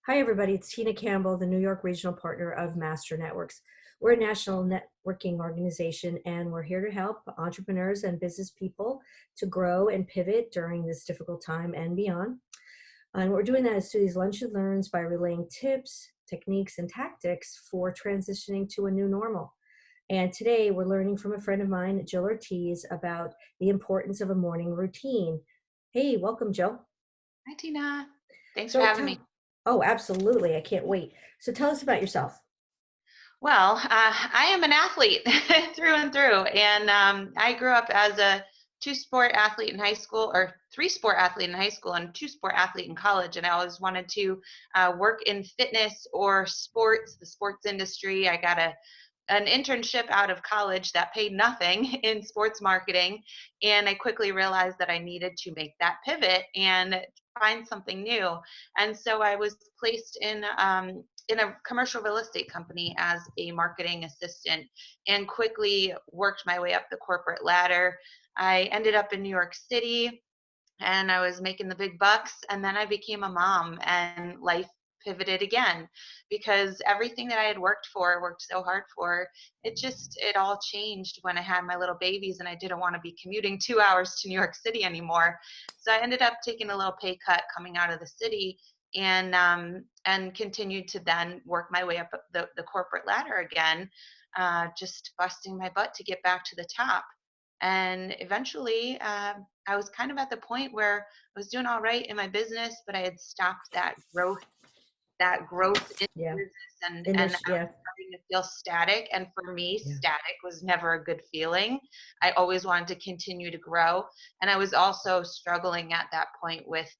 Hi, everybody. It's Tina Campbell, the New York Regional Partner of Master Networks. We're a national networking organization, and we're here to help entrepreneurs and business people to grow and pivot during this difficult time and beyond. And what we're doing that is through these lunch and learns by relaying tips, techniques, and tactics for transitioning to a new normal. And today we're learning from a friend of mine, Jill Ortiz, about the importance of a morning routine. Hey, welcome, Jill. Hi, Tina. Thanks for So having me. tell, oh, absolutely. I can't wait. So tell us about yourself. Well, I am an athlete through and through, and I grew up as a two-sport athlete in high school, or three-sport athlete in high school, and two-sport athlete in college. And I always wanted to work in fitness or sports, the sports industry. I got an internship out of college that paid nothing in sports marketing, and I quickly realized that I needed to make that pivot and find something new. And so I was placed in a commercial real estate company as a marketing assistant and quickly worked my way up the corporate ladder. I ended up in New York City and I was making the big bucks. And then I became a mom, and life pivoted again because everything that I had worked so hard for, it all changed when I had my little babies and I didn't want to be commuting 2 hours to New York City anymore. So I ended up taking a little pay cut coming out of the city, and continued to then work my way up the corporate ladder again, just busting my butt to get back to the top. And eventually, I was kind of at the point where I was doing all right in my business, but I had stopped that growth in the Yeah. business, and I was Yeah. starting to feel static. And for me, Yeah. static was never a good feeling. I always wanted to continue to grow. And I was also struggling at that point with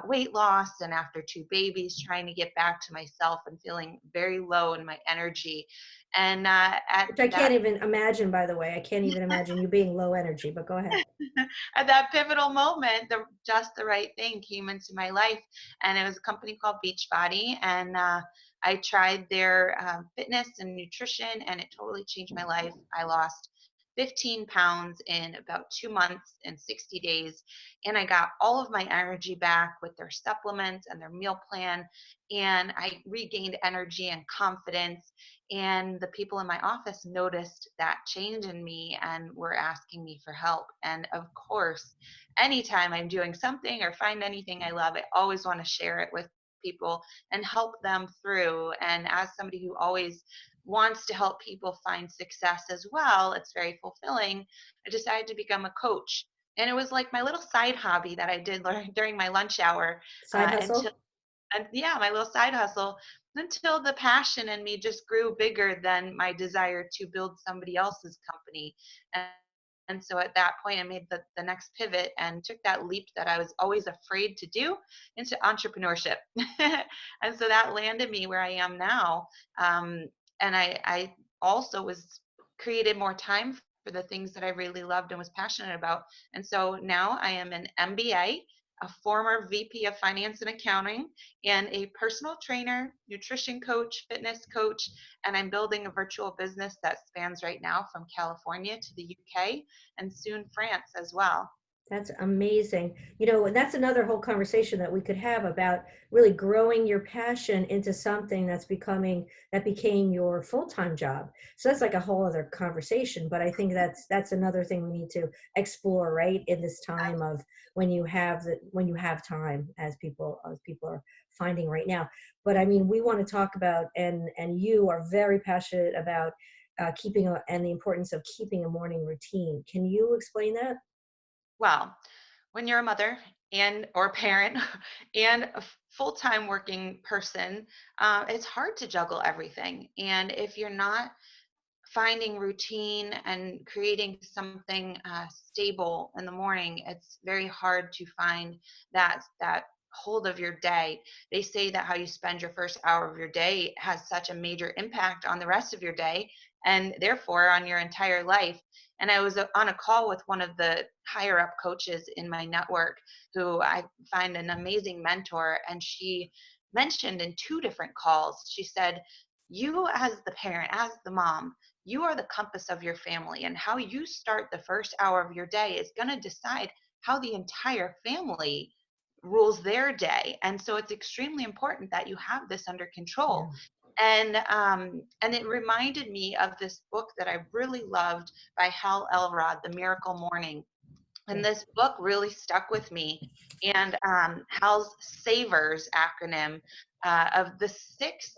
weight loss, and after two babies, trying to get back to myself and feeling very low in my energy. And at Which I can't that even imagine, by the way. I can't even imagine you being low energy, but go ahead. at that pivotal moment, just the right thing came into my life, and it was a company called Beachbody, and I tried their fitness and nutrition, and it totally changed my life. I lost 15 pounds in about 2 months and 60 days, and I got all of my energy back with their supplements and their meal plan, and I regained energy and confidence. And the people in my office noticed that change in me and were asking me for help. And of course, anytime I'm doing something or find anything I love, I always want to share it with people and help them through. And as somebody who always wants to help people find success as well, it's very fulfilling. I decided to become a coach. And it was like my little side hobby that I did during my lunch hour, Side until, hustle? and yeah, my little side hustle, until the passion in me just grew bigger than my desire to build somebody else's company. And, and so at that point, I made the next pivot and took that leap that I was always afraid to do into entrepreneurship. And so that landed me where I am now. And I also was created more time for the things that I really loved and was passionate about. And so now I am an MBA, a former VP of Finance and Accounting, and a personal trainer, nutrition coach, fitness coach, and I'm building a virtual business that spans right now from California to the UK and soon France as well. That's amazing. And that's another whole conversation that we could have about really growing your passion into something that became your full-time job. So that's like a whole other conversation, but I think that's another thing we need to explore, right? In this time of when you have time, as people are finding right now. But I mean, we want to talk about, and you are very passionate about and the importance of keeping a morning routine. Can you explain that? Well, when you're a mother and or parent and a full-time working person, it's hard to juggle everything. And if you're not finding routine and creating something stable in the morning, it's very hard to find that hold of your day. They say that how you spend your first hour of your day has such a major impact on the rest of your day and therefore on your entire life. And I was on a call with one of the higher up coaches in my network who I find an amazing mentor, and she mentioned in two different calls, she said, you as the parent, as the mom, you are the compass of your family, and how you start the first hour of your day is going to decide how the entire family rules their day. And so it's extremely important that you have this under control. Yeah. And it reminded me of this book that I really loved by Hal Elrod, The Miracle Morning. And Yeah. this book really stuck with me. And Hal's SAVERS acronym of the 6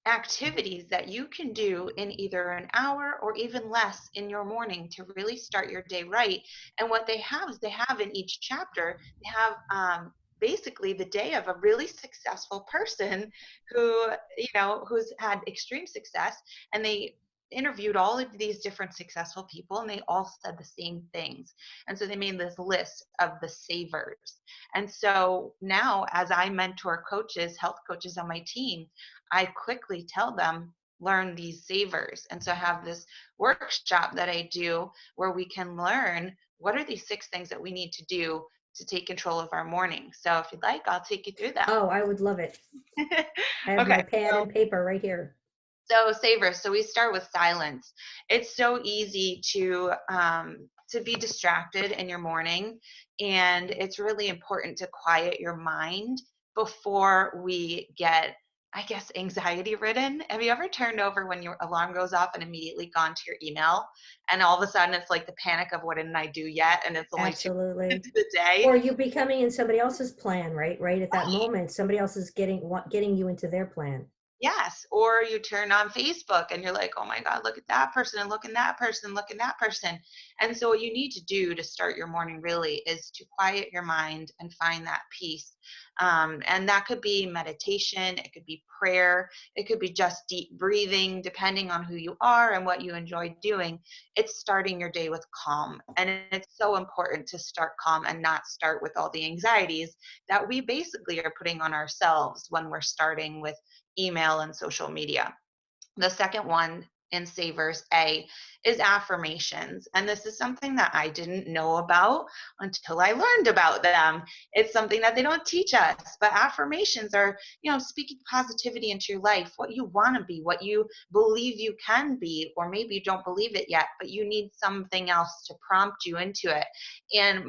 activities that you can do in either an hour or even less in your morning to really start your day right. And what they have is they have in each chapter, they have basically the day of a really successful person who, who's had extreme success. And they interviewed all of these different successful people and they all said the same things. And so they made this list of the savers. And so now, as I mentor coaches, health coaches on my team, I quickly tell them, learn these savers. And so I have this workshop that I do where we can learn what are these 6 things that we need to do to take control of our morning. So if you'd like, I'll take you through them. Oh, I would love it. I have Okay. my pad and paper right here. So savers. So we start with silence. It's so easy to be distracted in your morning, and it's really important to quiet your mind before we get, I guess, anxiety ridden. Have you ever turned over when your alarm goes off and immediately gone to your email, and all of a sudden it's like the panic of what didn't I do yet, and it's only 2 minutes Absolutely. into the day. Or you becoming in somebody else's plan, right? Right at that moment, somebody else is getting you into their plan. Yes, or you turn on Facebook and you're like, "Oh my God, look at that person and look at that person, look at that person." And so what you need to do to start your morning really is to quiet your mind and find that peace. And that could be meditation, it could be prayer, it could be just deep breathing, depending on who you are and what you enjoy doing. It's starting your day with calm. And it's so important to start calm and not start with all the anxieties that we basically are putting on ourselves when we're starting with email and social media. The second one in Savers A is affirmations. And this is something that I didn't know about until I learned about them. It's something that they don't teach us, but affirmations are, speaking positivity into your life, what you want to be, what you believe you can be, or maybe you don't believe it yet, but you need something else to prompt you into it. And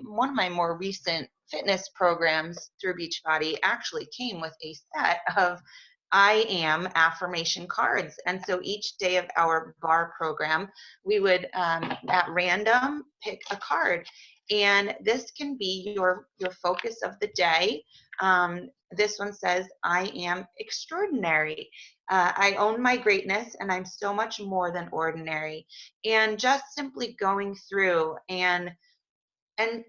one of my more recent fitness programs through Beachbody actually came with a set of I am affirmation cards. And so each day of our bar program, we would at random pick a card. And this can be your focus of the day. This one says, I am extraordinary. I own my greatness and I'm so much more than ordinary. And just simply going through and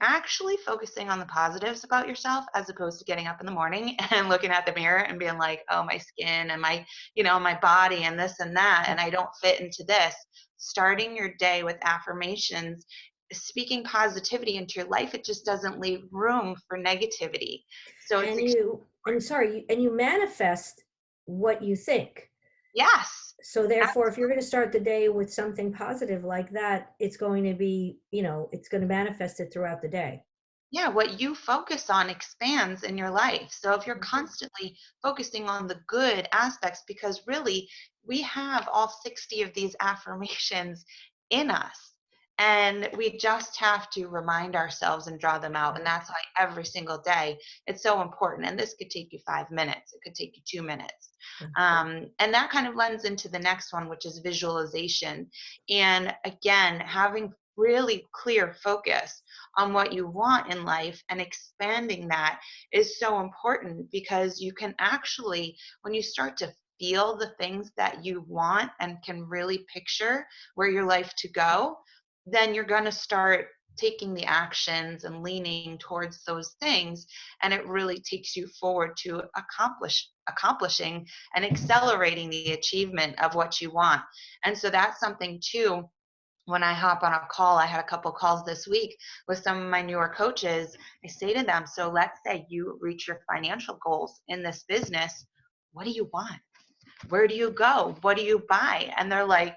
actually focusing on the positives about yourself as opposed to getting up in the morning and looking at the mirror and being like, oh, my skin and my body and this and that, and I don't fit into this. Starting your day with affirmations, speaking positivity into your life, it just doesn't leave room for negativity. So it's And you manifest what you think. yes. So therefore, if you're going to start the day with something positive like that, it's going to be, it's going to manifest it throughout the day. Yeah, what you focus on expands in your life. So if you're Mhm. constantly focusing on the good aspects, because really we have all 60 of these affirmations in us, and we just have to remind ourselves and draw them out. And Right. that's why every single day it's so important. And this could take you 5 minutes, it could take you 2 minutes. Yeah. And that kind of lends into the next one, which is visualization. And again, having really clear focus on what you want in life and expanding that is so important, because you can actually, when you start to feel the things that you want and can really picture where your life to go, then you're going to start taking the actions and leaning towards those things, and it really takes you forward to accomplishing and accelerating the achievement of what you want. And so that's something too. When I hop on a call, I had a couple calls this week with some of my newer coaches. I say to them, so let's say you reach your financial goals in this business. What do you want? Where do you go? What do you buy? And they're like,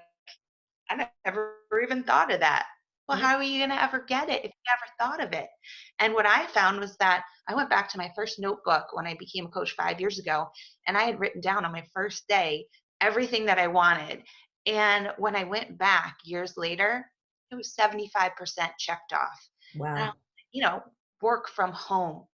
I never even thought of that. Well, Yeah. how are you going to ever get it if you never thought of it? And what I found was that I went back to my first notebook when I became a coach 5 years ago, and I had written down on my first day everything that I wanted. And when I went back years later, it was 75% checked off. And I, Wow. work from home,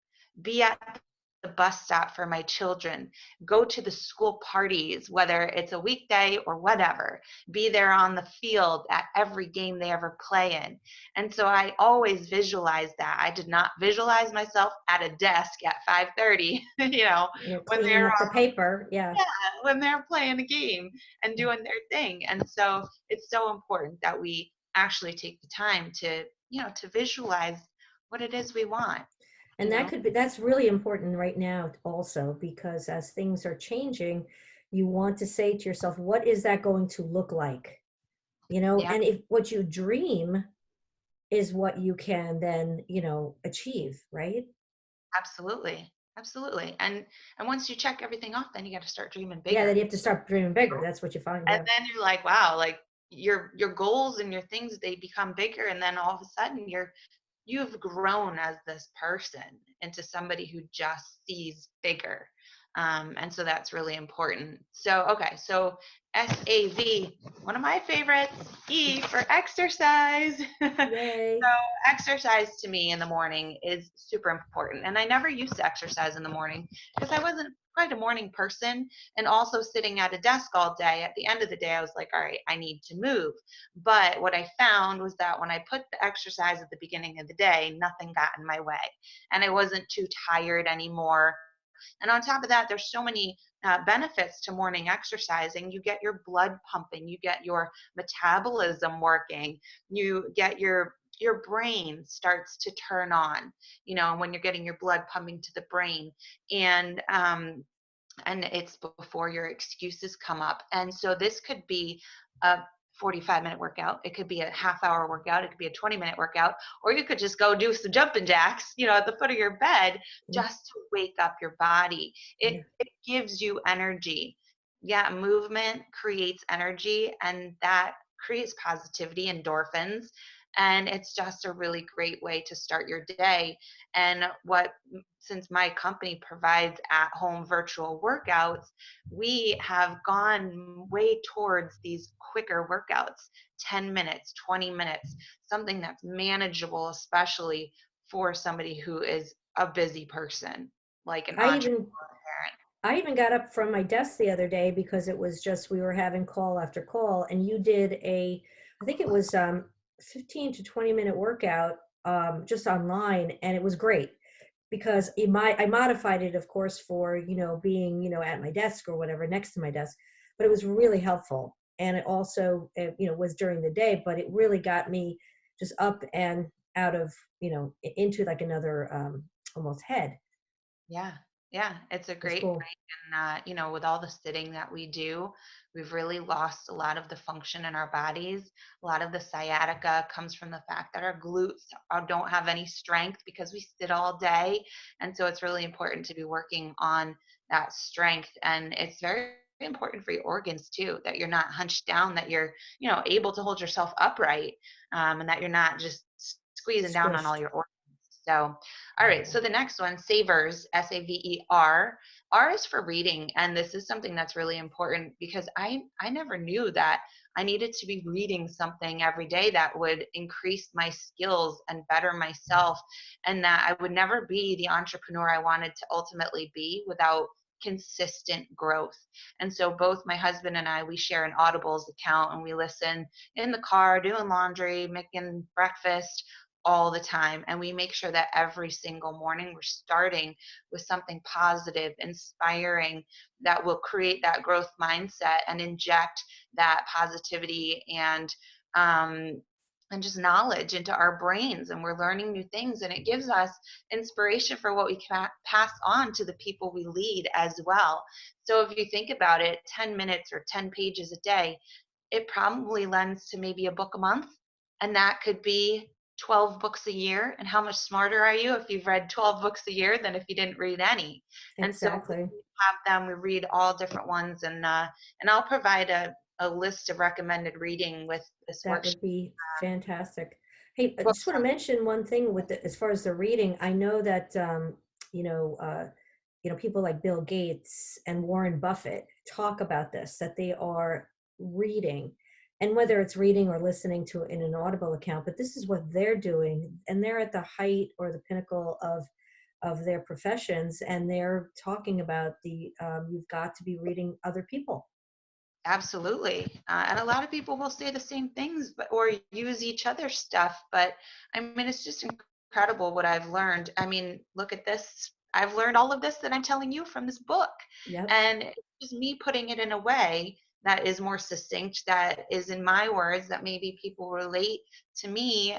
be at the bus stop for my children, go to the school parties, whether it's a weekday or whatever, be there on the field at every game they ever play in. And so I always visualize that. I did not visualize myself at a desk at 5:30, when Cleaning they're up the paper. Yeah. yeah, when they're playing a game and doing their thing. And so it's so important that we actually take the time to, to visualize what it is we want, And you that know? could be, that's really important right now also, because as things are changing, you want to say to yourself, what is that going to look like? Yeah, And if what you dream is what you can then, achieve, right? absolutely. Absolutely. And once you check everything off, then you got to start dreaming Yeah, then bigger. you have to start dreaming bigger. That's what you find. And Yeah. then you're like, wow, like your goals and your things, they become bigger, and then all of a sudden you've grown as this person into somebody who just sees bigger. And so that's really important. So, okay, so SAV, one of my favorites, E for exercise. So, Yay. exercise to me in the morning is super important. And I never used to exercise in the morning because I wasn't quite a morning person. And also sitting at a desk all day, at the end of the day, I was like, all right, I need to move. But what I found was that when I put the exercise at the beginning of the day, nothing got in my way. And I wasn't too tired anymore. And on top of that, there's so many benefits to morning exercising. You get your blood pumping, you get your metabolism working, you get your brain starts to turn on, when you're getting your blood pumping to the brain. And it's before your excuses come up. And so this could be a 45-minute workout. It could be a half-hour workout. It could be a 20-minute workout, or you could just go do some jumping jacks, at the foot of your bed, Mm, just to wake up your body. It yeah. it gives you energy. Yeah, movement creates energy, and that creates positivity, endorphins, and it's just a really great way to start your day. And since my company provides at home virtual workouts, we have gone way towards these quicker workouts, 10 minutes, 20 minutes, something that's manageable, especially for somebody who is a busy person, like an I entrepreneur even parent. I even got up from my desk the other day because it was just we were having call after call, and you did I think it was 15 to 20-minute workout just online, and it was great because I modified it, of course, for being at my desk or whatever next to my desk, but it was really helpful, and it also was during the day, but it really got me just up and out of into like another almost head. Yeah, yeah, it's a It was great cool. break. And, with all the sitting that we do, we've really lost a lot of the function in our bodies. A lot of the sciatica comes from the fact that our glutes don't have any strength because we sit all day. And so it's really important to be working on that strength. And it's very important for your organs too, that you're not hunched down, that you're, able to hold yourself upright, and that you're not just squeezing down on all Squished. your organs. So, all right, so the next one, savers, SAVER. R is for reading, and this is something that's really important because I never knew that I needed to be reading something every day that would increase my skills and better myself, and that I would never be the entrepreneur I wanted to ultimately be without consistent growth. And so both my husband and I, we share an Audibles account, and we listen in the car, doing laundry, making breakfast, all the time. And we make sure that every single morning we're starting with something positive, inspiring, that will create that growth mindset and inject that positivity um, and just knowledge into our brains. And we're learning new things, and it gives us inspiration for what we can pass on to the people we lead as well. So if you think about it, 10 minutes or 10 pages a day, it probably lends to maybe a book a month, and that could be 12 books a year. And how much smarter are you if you've read 12 books a year than if you didn't read any? And so we Exactly. have them, we read all different ones, and I'll provide a list of recommended reading with this That worksheet. would be fantastic. Hey, I just Books. want to mention one thing with as far as the reading. I know that you know, uh, people like Bill Gates and Warren Buffett talk about this, that they are reading, and whether it's reading or listening to in an Audible account, but this is what they're doing, and they're at the height or the pinnacle of of their professions, and they're talking about the you've got to be reading other people. Absolutely. And a lot of people will say the same things, but or use each other's stuff. But I mean, it's just incredible what I've learned. I mean, look at this. I've learned all of this that I'm telling you from this book. Yep. And it's just me putting it in a way that is more succinct, that is in my words, that maybe people relate to me,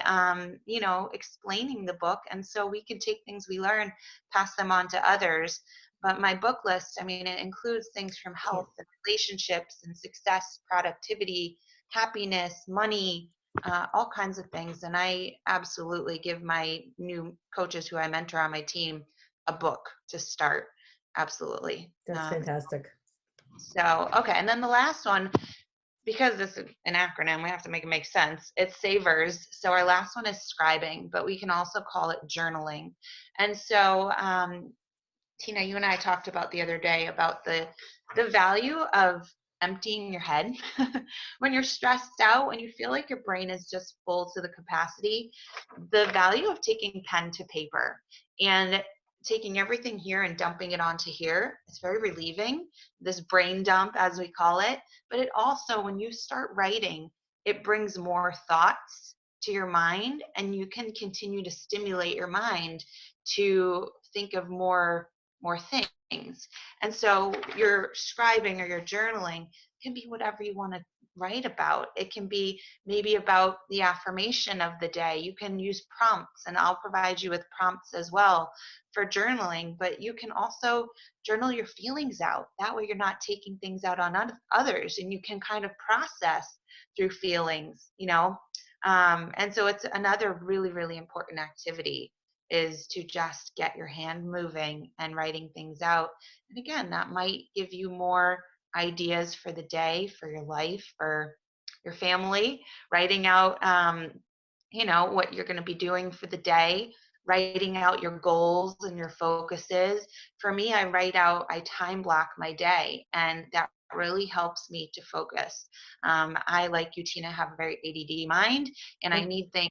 explaining the book. And so we can take things we learn, pass them on to others. But my book list, I mean, it includes things from Can't. health and relationships and success, productivity, happiness, money, all kinds of things. And I absolutely give my new coaches who I mentor on my team a book to start. Absolutely. That's fantastic. So, okay. And then the last one, because this is an acronym, we have to make it make sense. It's SAVERS. So our last one is scribing, but we can also call it journaling. And so, Tina, you and I talked about the other day about the value of emptying your head when you're stressed out, when you feel like your brain is just full to the capacity. The value of taking pen to paper and taking everything here and dumping it onto here, it's very relieving, this brain dump as we call it. But it also, when you start writing, it brings more thoughts to your mind, and you can continue to stimulate your mind to think of more things. And so your scribing or your journaling can be whatever you want to write about. It can be maybe about the affirmation of the day. You can use prompts, and I'll provide you with prompts as well for journaling, but you can also journal your feelings out. That way you're not taking things out on others, and you can kind of process through feelings. And so it's another really, really important activity, is to just get your hand moving and writing things out. And again, that might give you more ideas for the day, for your life, for your family, writing out, what you're going to be doing for the day, writing out your goals and your focuses. For me, I time block my day, and that really helps me to focus. I, like you, Tina, have a very ADD mind, and I Oh, need things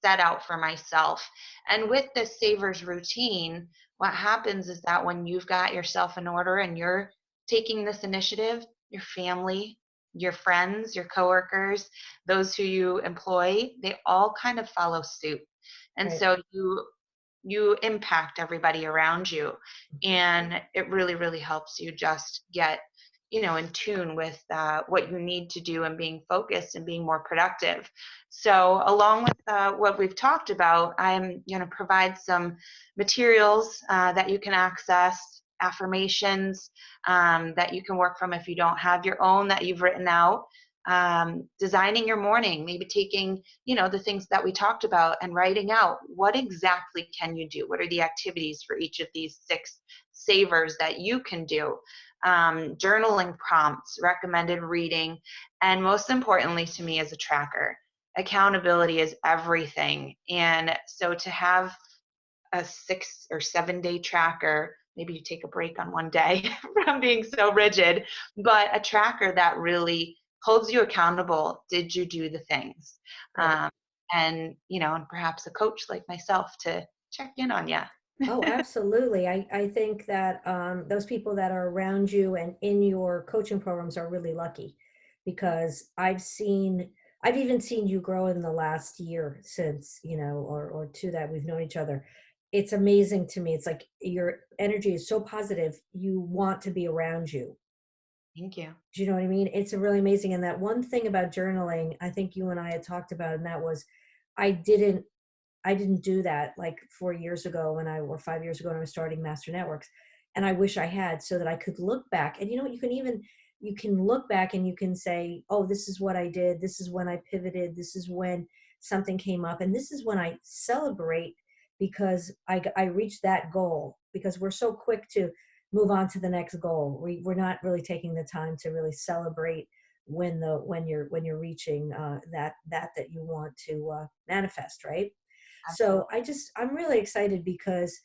set out for myself. And with this savers routine, what happens is that when you've got yourself in order and you're taking this initiative, your family, your friends, your coworkers, those who you employ, they all kind of follow suit. And right. so you impact everybody around you, and it really, really helps you just get in tune with what you need to do, and being focused and being more productive. So along with what we've talked about, I'm going to provide some materials that you can access, affirmations that you can work from if you don't have your own that you've written out, designing your morning, maybe taking the things that we talked about and writing out what exactly can you do, what are the activities for each of these 6 savers that you can do, journaling prompts, recommended reading, and most importantly to me, as a tracker. Accountability is everything. And so to have a 6 or 7 day tracker, maybe you take a break on one day from being so rigid, but a tracker that really holds you accountable. Did you do the things? Right. Um, and perhaps a coach like myself to check in on you. Oh, absolutely. I think that those people that are around you and in your coaching programs are really lucky, because I've even seen you grow in the last year since, or two that we've known each other. It's amazing to me. It's like your energy is so positive. You want to be around you. Thank you. Do you know what I mean? It's really amazing. And that one thing about journaling, I think you and I had talked about, and that was I didn't I didn't do that like 4 years ago or 5 years ago when I was starting Master Networks. And I wish I had, so that I could look back. And you can look back and you can say, oh, this is what I did. This is when I pivoted. This is when something came up. And this is when I celebrate, because I reached that goal, because we're so quick to move on to the next goal. We're not really taking the time to really celebrate when you're reaching that you want to manifest, right? So Absolutely. I'm really excited, because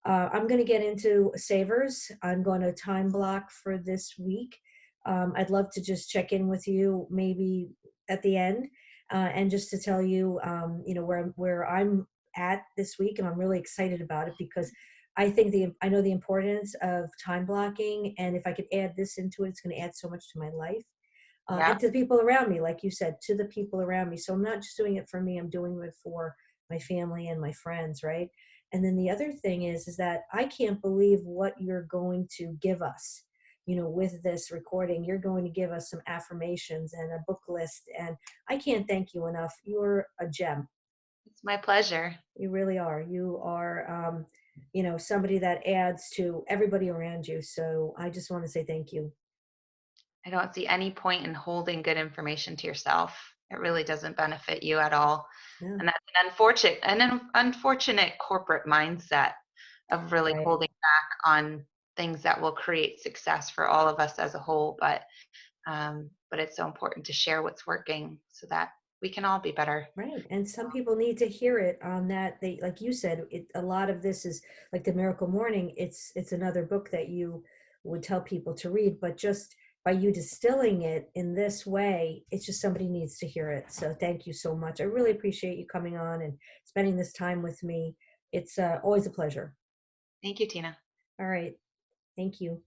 I'm going to get into savers. I'm going to time block for this week. I'd love to just check in with you maybe at the end, and just to tell you, where I'm at this week, and I'm really excited about it, because I think I know the importance of time blocking, and if I could add this into it, it's going to add so much to my life, Yeah. and to the people around me, like you said, to the people around me. So I'm not just doing it for me; I'm doing it for my family and my friends, right? And then the other thing is that I can't believe what you're going to give us. With this recording, you're going to give us some affirmations and a book list, and I can't thank you enough. You're a gem. It's my pleasure. You really are. You are, somebody that adds to everybody around you. So I just want to say thank you. I don't see any point in holding good information to yourself. It really doesn't benefit you at all. Yeah, And that's an unfortunate corporate mindset of really right, holding back on things that will create success for all of us as a whole. But it's so important to share what's working so that we can all be better. right. And some people need to hear it on that. They, like you said, a lot of this is like the Miracle Morning. It's another book that you would tell people to read, but just by you distilling it in this way, it's just somebody needs to hear it. So thank you so much. I really appreciate you coming on and spending this time with me. It's always a pleasure. Thank you, Tina. All right. Thank you.